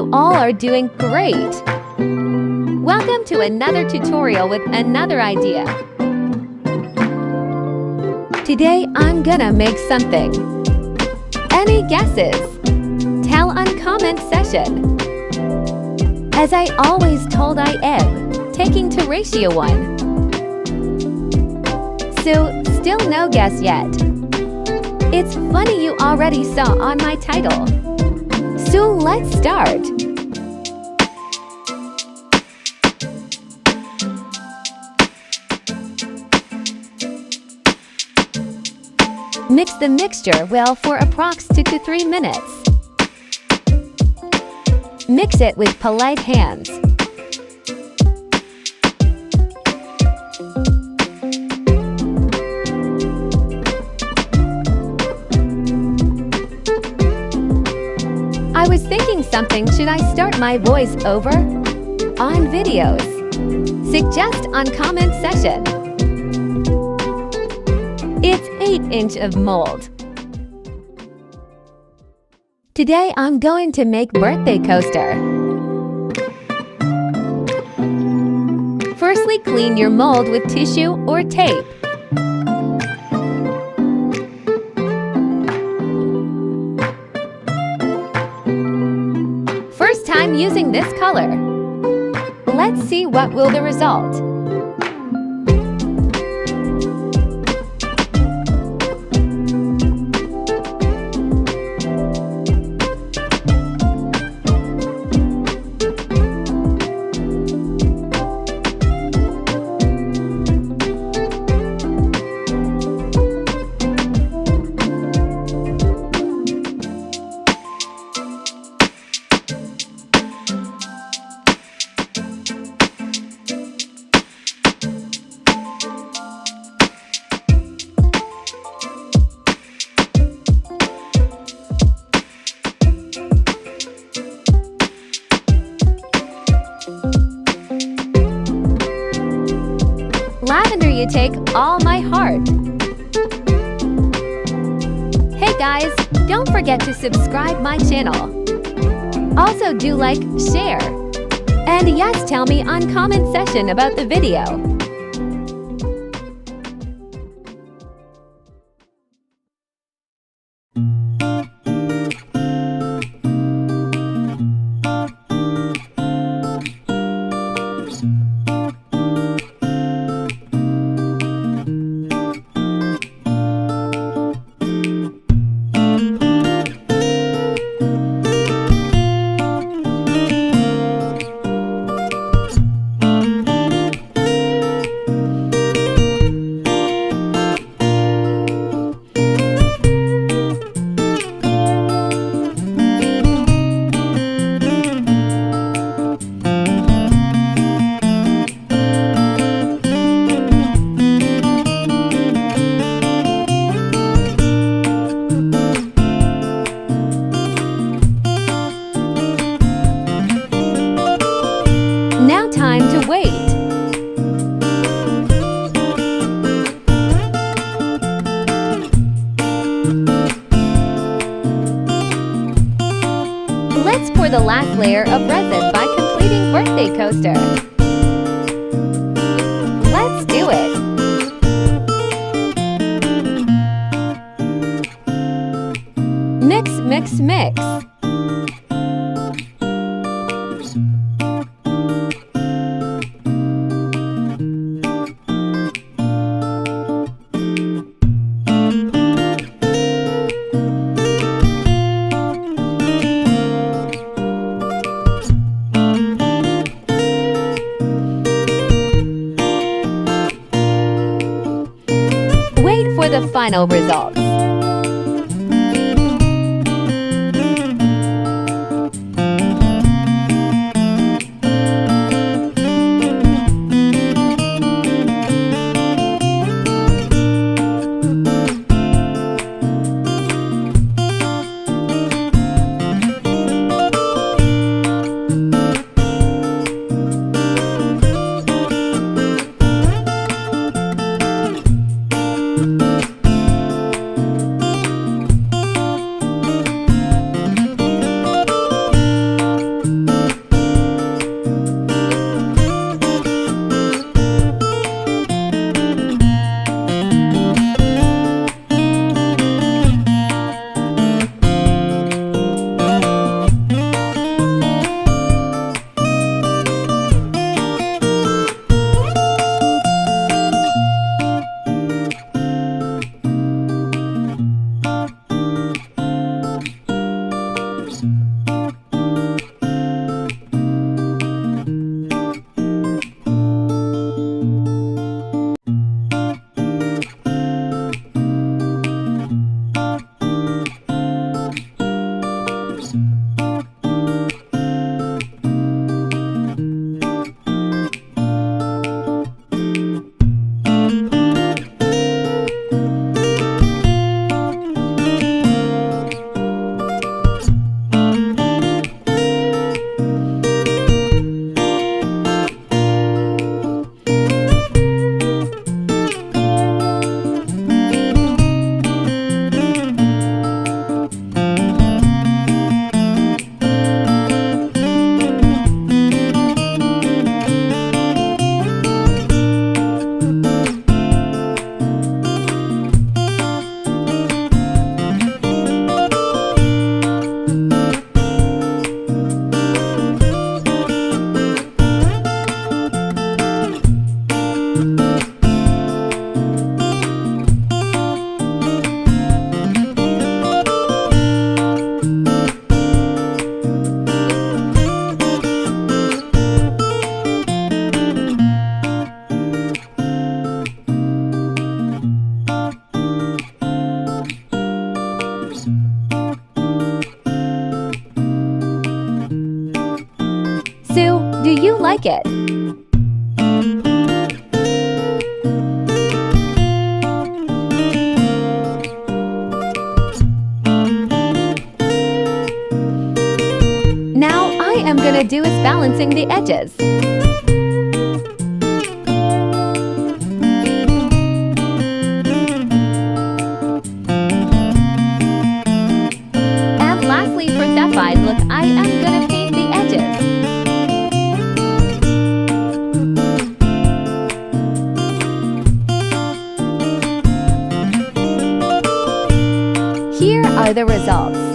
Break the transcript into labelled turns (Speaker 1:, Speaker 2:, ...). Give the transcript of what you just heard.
Speaker 1: you all are doing great! Welcome to another tutorial with another idea. Today I'm gonna make something. Any guesses? Tell on comment section. As I always told I am taking to ratio 1. So still no guess yet. It's funny you already saw on my title. So let's start. Mix the mixture well for approx 2 to 3 minutes. Mix it with polite hands. I was thinking something, should I start my voice over? On videos. Suggest on comment section. It's 8-inch of mold. Today I'm going to make birthday coaster. Firstly, clean your mold with tissue or tape. First time using this color. Let's see what will the result. Lavender, you take all my heart. Hey guys, don't forget to subscribe my channel. Also do like, share. And yes, tell me on comment section about the video. Now time to wait. Let's pour the last layer of resin by completing birthday coaster. Let's do it. Mix, mix, mix. For the final results. you like it. Now I am gonna do is balancing the edges. And lastly, for sapphire look, I am gonna paint the edges. Here are the results.